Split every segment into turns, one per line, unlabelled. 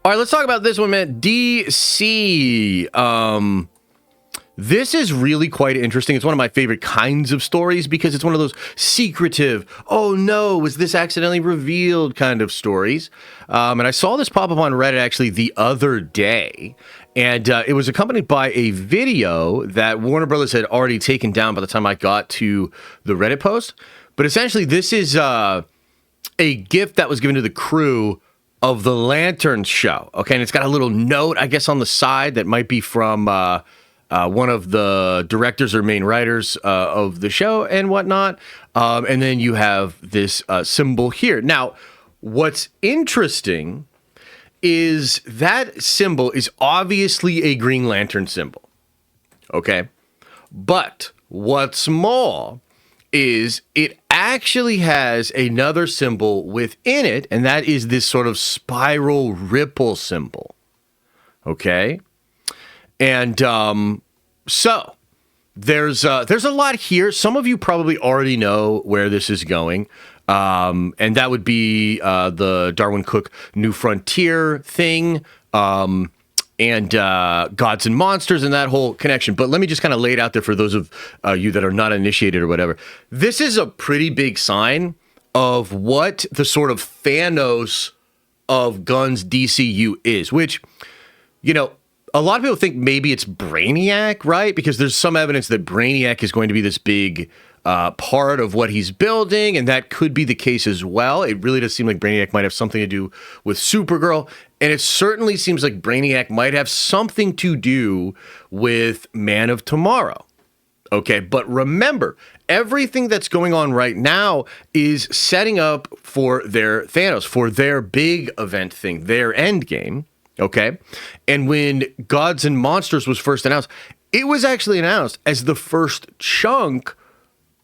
All right, let's talk about this one, man. DC. This is really quite interesting. It's one of my favorite kinds of stories because it's one of those secretive, oh no, was this accidentally revealed kind of stories. And I saw this pop up on Reddit actually the other day. And it was accompanied by a video that Warner Brothers had already taken down by the time I got to the Reddit post. But essentially, this is a gift that was given to the crew of the Lantern show. Okay, and it's got a little note, I guess, on the side that might be from one of the directors or main writers of the show and whatnot. And then you have this symbol here. Now, what's interesting is that symbol is obviously a Green Lantern symbol. Okay? But what's more is it actually has another symbol within it, and that is this sort of spiral ripple symbol. Okay? And so there's a lot here. Some of you probably already know where this is going. And that would be the Darwin Cook New Frontier thing, and Gods and Monsters and that whole connection. But let me just kind of lay it out there for those of you that are not initiated or whatever. This is a pretty big sign of what the sort of Thanos of Gunn's DCU is, which, you know, a lot of people think maybe it's Brainiac, right? Because there's some evidence that Brainiac is going to be this big part of what he's building, and that could be the case as well. It really does seem like Brainiac might have something to do with Supergirl, and it certainly seems like Brainiac might have something to do with Man of Tomorrow. Okay, but remember, everything that's going on right now is setting up for their Thanos, for their big event thing, their end game. Okay, and when Gods and Monsters was first announced, it was actually announced as the first chunk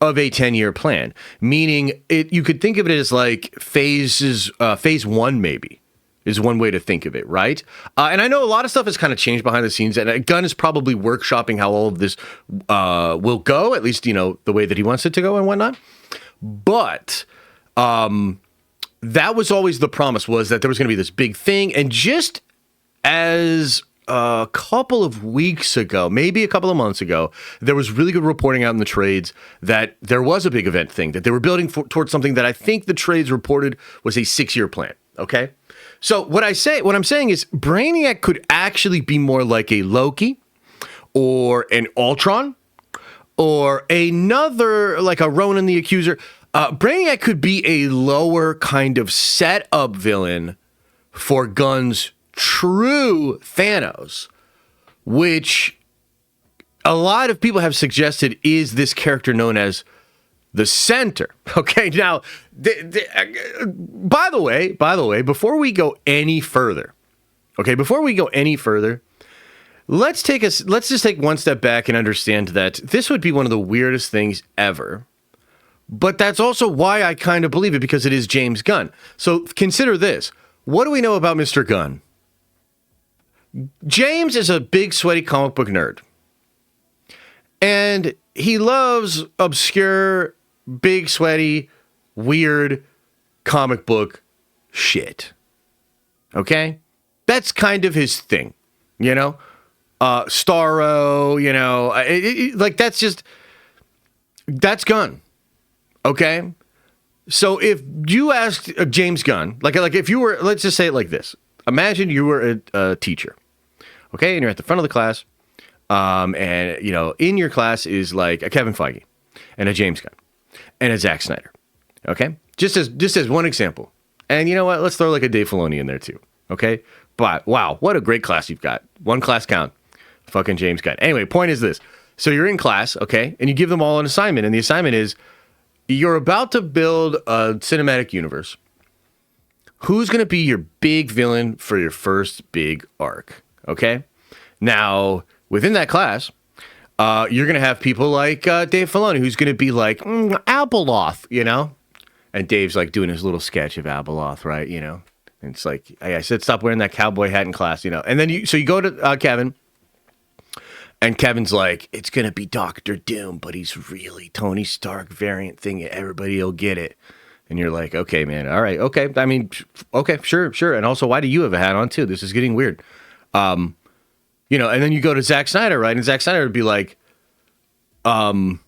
of a 10-year plan, meaning you could think of it as like phase one, maybe, is one way to think of it, right? And I know a lot of stuff has kind of changed behind the scenes, and Gunn is probably workshopping how all of this will go, at least, you know, the way that he wants it to go and whatnot. But that was always the promise, was that there was going to be this big thing, and just as a couple of weeks ago, maybe a couple of months ago, there was really good reporting out in the trades that there was a big event thing, that they were building towards something that I think the trades reported was a 6-year plan. Okay. So what I'm saying is Brainiac could actually be more like a Loki or an Ultron or another, like a Ronan the Accuser. Brainiac could be a lower kind of setup villain for Gunn's true Thanos, which a lot of people have suggested is this character known as the Center. Okay, now, by the way, before we go any further, let's just take one step back and understand that this would be one of the weirdest things ever. But that's also why I kind of believe it, because it is James Gunn. So consider this. What do we know about Mr. Gunn? James is a big, sweaty comic book nerd. And he loves obscure, big, sweaty, weird comic book shit. Okay? That's kind of his thing, you know? Starro, you know, like that's Gunn. Okay? So if you asked James Gunn, like if you were, let's just say it like this. Imagine you were a teacher, okay, and you're at the front of the class, and, you know, in your class is like a Kevin Feige and a James Gunn and a Zack Snyder, okay? Just as one example. And you know what? Let's throw like a Dave Filoni in there too, okay? But, wow, what a great class you've got. One class count. Fucking James Gunn. Anyway, point is this. So you're in class, okay, and you give them all an assignment, and the assignment is you're about to build a cinematic universe. Who's going to be your big villain for your first big arc? Okay. Now, within that class, you're going to have people like Dave Filoni, who's going to be like, Abeloth, you know? And Dave's like doing his little sketch of Abeloth, right? You know? And it's like, I said, stop wearing that cowboy hat in class, you know? And then you go to Kevin, and Kevin's like, it's going to be Doctor Doom, but he's really Tony Stark variant thing. Everybody will get it. And you're like, okay, man, all right, okay. I mean, okay, sure. And also, why do you have a hat on too? This is getting weird. And then you go to Zack Snyder, right? And Zack Snyder would be like, Darkseid,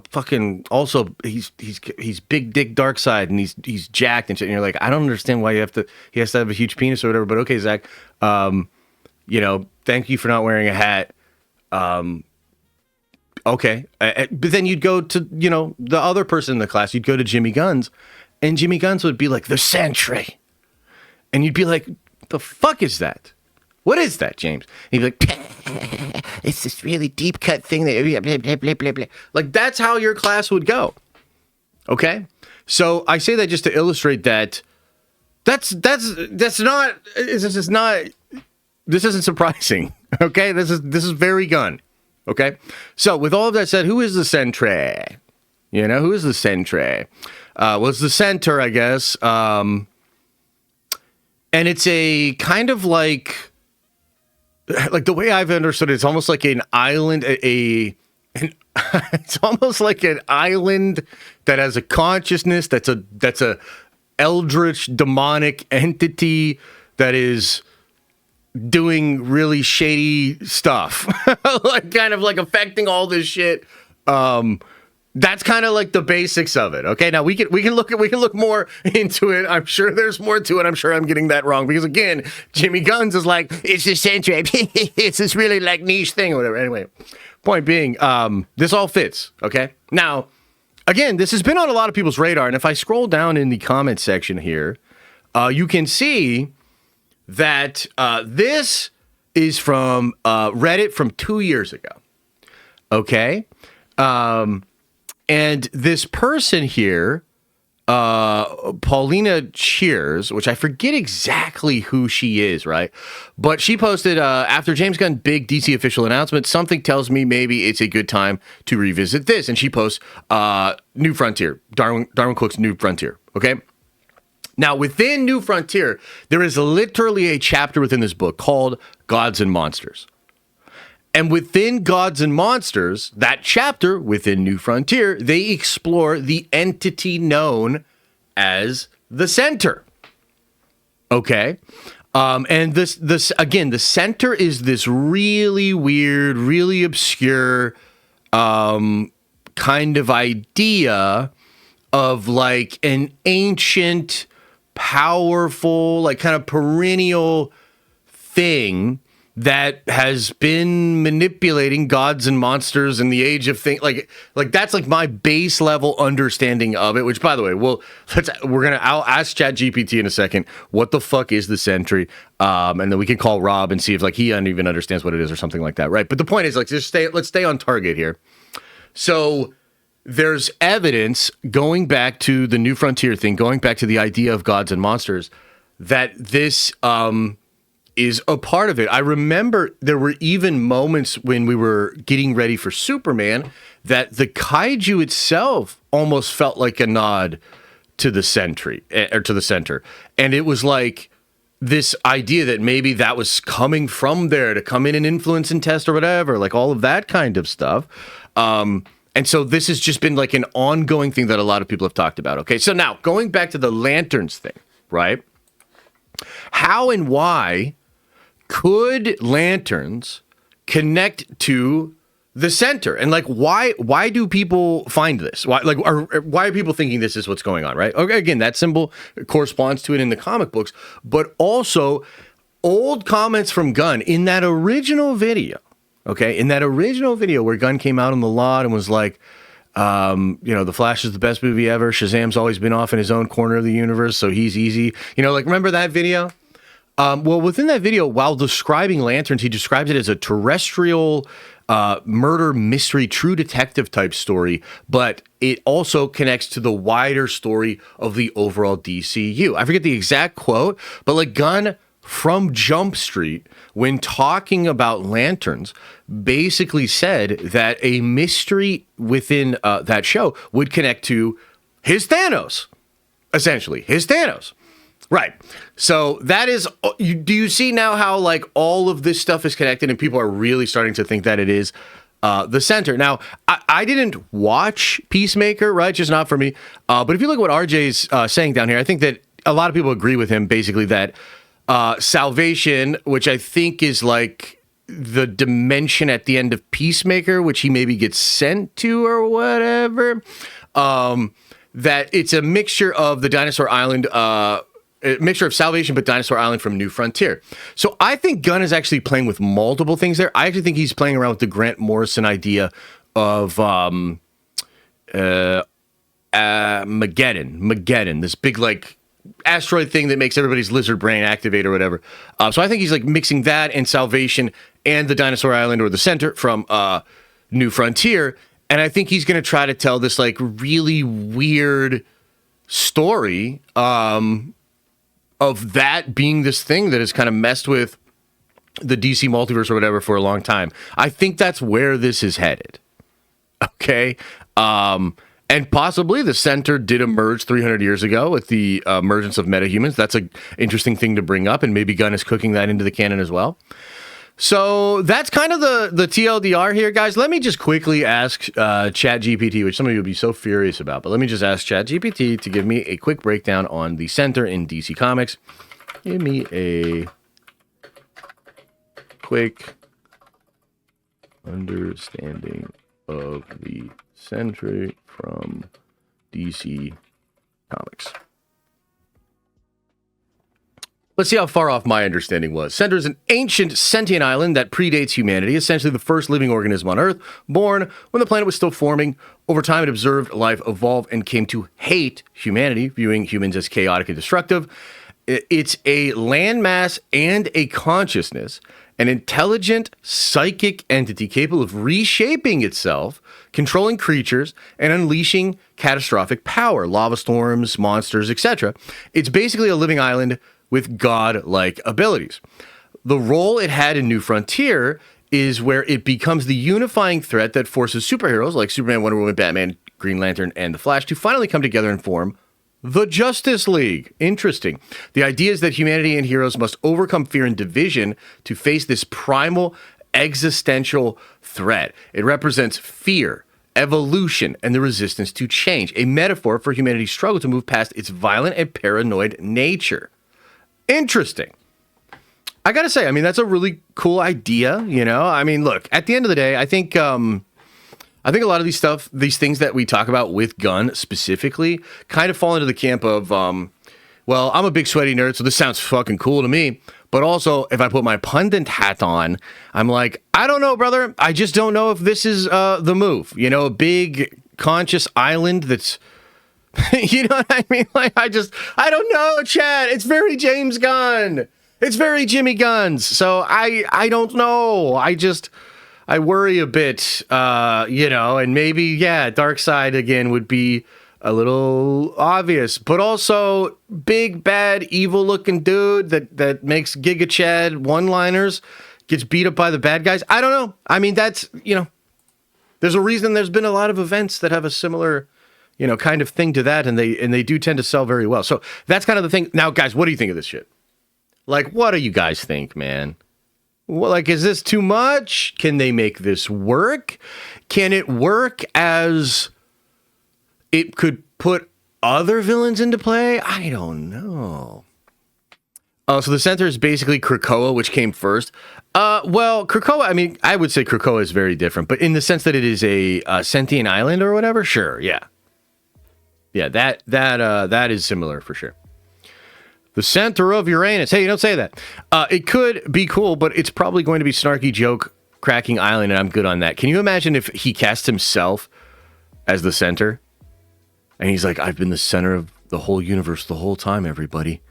fucking also he's big dick Darkseid, and he's jacked and shit. And you're like, I don't understand why he has to have a huge penis or whatever. But okay, Zack, thank you for not wearing a hat. Okay. But then you'd go to, the other person in the class, you'd go to Jimmy Gunn's, and Jimmy Gunn's would be like, the Sentry. And you'd be like, the fuck is that? What is that, James? And he'd be like, it's this really deep cut thing that blah, blah, blah, blah, blah. Like, that's how your class would go. Okay? So I say that just to illustrate that this isn't surprising. Okay? This is very Gunn. Okay? So with all of that said, who is the Sentry? Who is the Sentry? Well, it's the center, I guess. And it's a kind of like the way I've understood it, it's almost like an island, it's almost like an island that has a consciousness that's a eldritch demonic entity that is doing really shady stuff, like kind of like affecting all this shit. That's kind of like the basics of it. Okay, now we can look more into it. I'm sure there's more to it. I'm sure I'm getting that wrong because again, Jimmy Gunn's is like, it's the Sentry. It's this really like niche thing or whatever. Anyway, point being, this all fits. Okay, now again, this has been on a lot of people's radar, and if I scroll down in the comments section here, you can see that this is from Reddit from 2 years ago. Okay. And this person here, Paulina Cheers, which I forget exactly who she is, right? But she posted, after James Gunn big DC official announcement, something tells me maybe it's a good time to revisit this. And she posts New Frontier, Darwin Cook's New Frontier, okay? Now, within New Frontier, there is literally a chapter within this book called Gods and Monsters. And within Gods and Monsters, that chapter within New Frontier, they explore the entity known as the Center. Okay? And this again, the Center is this really weird, really obscure kind of idea of like an ancient, powerful, like kind of perennial thing that has been manipulating gods and monsters in the age of things. Like that's like my base level understanding of it, which by the way, I'll ask ChatGPT in a second, what the fuck is the Sentry? And then we can call Rob and see if like he even understands what it is or something like that. Right. But the point is like, let's stay on target here. So there's evidence going back to the New Frontier thing, going back to the idea of gods and monsters, that this, is a part of it. I remember there were even moments when we were getting ready for Superman that the kaiju itself almost felt like a nod to the Sentry, or to the Center. And it was like this idea that maybe that was coming from there to come in and influence and test or whatever, like all of that kind of stuff. And so this has just been like an ongoing thing that a lot of people have talked about. Okay, so now going back to the lanterns thing, right? How and why could lanterns connect to the Center? And like, why do people find this? Why are people thinking this is what's going on, right? Okay, again, that symbol corresponds to it in the comic books, but also old comments from Gunn in that original video. Okay, in that original video where Gunn came out on the lot and was like, The Flash is the best movie ever. Shazam's always been off in his own corner of the universe, so he's easy. Remember that video? Well, within that video, while describing lanterns, he describes it as a terrestrial murder mystery, true detective type story, but it also connects to the wider story of the overall DCU. I forget the exact quote, but like Gunn from Jump Street, when talking about lanterns, basically said that a mystery within that show would connect to his Thanos, essentially, his Thanos. Right. So that is, do you see now how like all of this stuff is connected and people are really starting to think that it is? the center. Now, I didn't watch Peacemaker, right? Just not for me. But if you look at what RJ's saying down here, I think that a lot of people agree with him, basically, that Salvation, which I think is like the dimension at the end of Peacemaker, which he maybe gets sent to or whatever, that it's a mixture of the Dinosaur Island, a mixture of Salvation but Dinosaur Island from New Frontier. So I think Gunn is actually playing with multiple things there. I actually think he's playing around with the Grant Morrison idea of Mageddon, this big like asteroid thing that makes everybody's lizard brain activate or whatever. So I think he's like mixing that and Salvation and the Dinosaur Island or the center from New Frontier. And I think he's going to try to tell this like really weird story of that being this thing that has kind of messed with the DC multiverse or whatever for a long time. I think that's where this is headed. Okay. And possibly the center did emerge 300 years ago with the emergence of metahumans. That's an interesting thing to bring up, and maybe Gunn is cooking that into the canon as well. So that's kind of the TLDR here, guys. Let me just quickly ask ChatGPT, which some of you will be so furious about, but let me just ask ChatGPT to give me a quick breakdown on the center in DC Comics. Give me a quick understanding of the Sentry from DC Comics. Let's see how far off my understanding was. Center is an ancient sentient island that predates humanity, essentially the first living organism on Earth, born when the planet was still forming. Over time, it observed life evolve and came to hate humanity, viewing humans as chaotic and destructive. It's a landmass and a consciousness, an intelligent psychic entity capable of reshaping itself, controlling creatures, and unleashing catastrophic power, lava storms, monsters, etc. It's basically a living island with god-like abilities. The role it had in New Frontier is where it becomes the unifying threat that forces superheroes like Superman, Wonder Woman, Batman, Green Lantern, and the Flash to finally come together and form the Justice League. Interesting. The idea is that humanity and heroes must overcome fear and division to face this primal existential threat. It represents fear, evolution, and the resistance to change, a metaphor for humanity's struggle to move past its violent and paranoid nature. Interesting. I gotta say, I mean, that's a really cool idea, you know? I mean, look, at the end of the day, I think a lot of these things that we talk about with Gunn specifically kind of fall into the camp of, well, I'm a big sweaty nerd, so this sounds fucking cool to me. But also, if I put my pundit hat on, I'm like, I don't know, brother. I just don't know if this is the move. You know, a big conscious island that's, you know what I mean? Like, I don't know, Chad. It's very James Gunn. It's very Jimmy Guns. So I don't know. I worry a bit, you know, and maybe, yeah, Darkseid again would be a little obvious, but also big, bad, evil looking dude that makes Giga Chad one-liners, gets beat up by the bad guys. I don't know. I mean, that's, you know, there's a reason there's been a lot of events that have a similar, you know, kind of thing to that, and they do tend to sell very well. So that's kind of the thing. Now, guys, what do you think of this shit? Like, what do you guys think, man? Well, like, is this too much? Can they make this work? Can it work as it could put other villains into play? I don't know. So the center is basically Krakoa, which came first. Well, Krakoa, I mean, I would say Krakoa is very different, but in the sense that it is a sentient island or whatever, sure, yeah. Yeah, that is similar for sure. The center of Uranus. Hey, you don't say that. It could be cool, but it's probably going to be snarky joke cracking island, and I'm good on that. Can you imagine if he cast himself as the center? And he's like, I've been the center of the whole universe the whole time, everybody.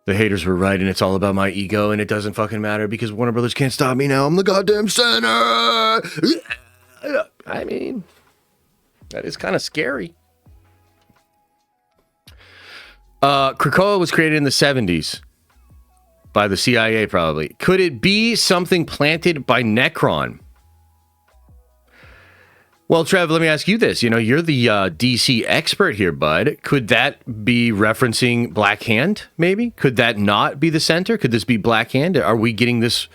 The haters were right, and it's all about my ego, and it doesn't fucking matter because Warner Brothers can't stop me now. I'm the goddamn center. I mean, that is kind of scary. Krakoa was created in the 70s by the CIA, probably. Could it be something planted by Necron? Well, Trev, let me ask you this. You know, you're the DC expert here, bud. Could that be referencing Black Hand, maybe? Could that not be the center? Could this be Black Hand? Are we getting this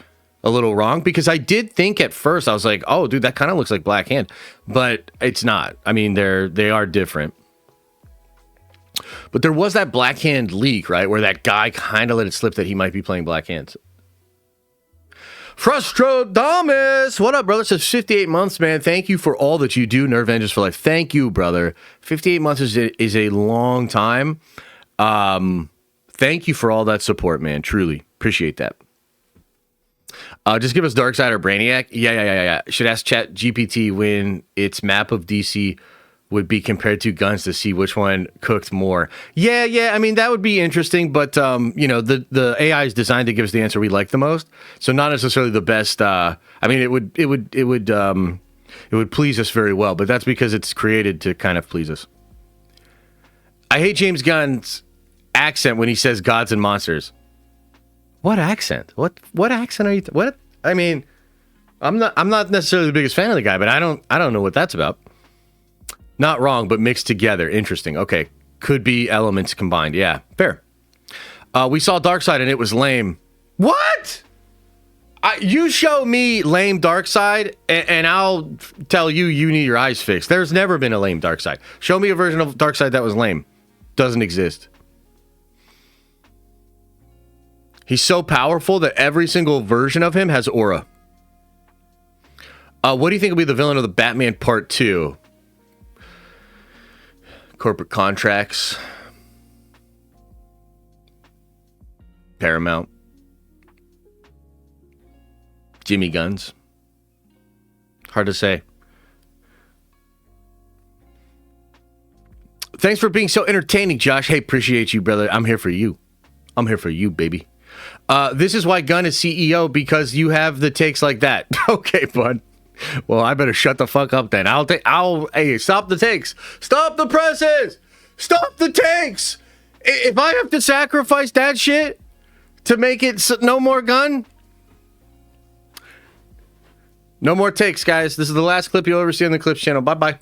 a little wrong, because I did think at first, I was like, oh, dude, that kind of looks like Black Hand, but it's not. I mean, they are different. But there was that Black Hand leak, right, where that guy kind of let it slip that he might be playing Black Hands. Frustrodamus, what up, brother? Says 58 months, man. Thank you for all that you do, Nerd Avengers for life. Thank you, brother. 58 months is a long time. Thank you for all that support, man. Truly appreciate that. Just give us Darkseid or Brainiac. Yeah. Should ask Chat GPT when its map of DC would be compared to Guns to see which one cooked more. Yeah. I mean, that would be interesting, but the AI is designed to give us the answer we like the most, so not necessarily the best. I mean, it would please us very well, but that's because it's created to kind of please us. I hate James Gunn's accent when he says gods and monsters. What accent? What accent are you? What? I mean, I'm not necessarily the biggest fan of the guy, but I don't know what that's about. Not wrong, but mixed together. Interesting. Okay. Could be elements combined. Yeah, fair. We saw Darkseid and it was lame. What? You show me lame Darkseid and I'll tell you need your eyes fixed. There's never been a lame Darkseid. Show me a version of Darkseid that was lame. Doesn't exist. He's so powerful that every single version of him has aura. What do you think will be the villain of the Batman Part 2? Corporate contracts. Paramount. Jimmy Guns. Hard to say. Thanks for being so entertaining, Josh. Hey, appreciate you, brother. I'm here for you. I'm here for you, baby. This is why Gunn is CEO, because you have the takes like that. Okay, bud. Well, I better shut the fuck up then. Hey, stop the takes. Stop the presses. Stop the takes. If I have to sacrifice that shit to make it no more Gunn, no more takes, guys. This is the last clip you'll ever see on the Clips channel. Bye-bye.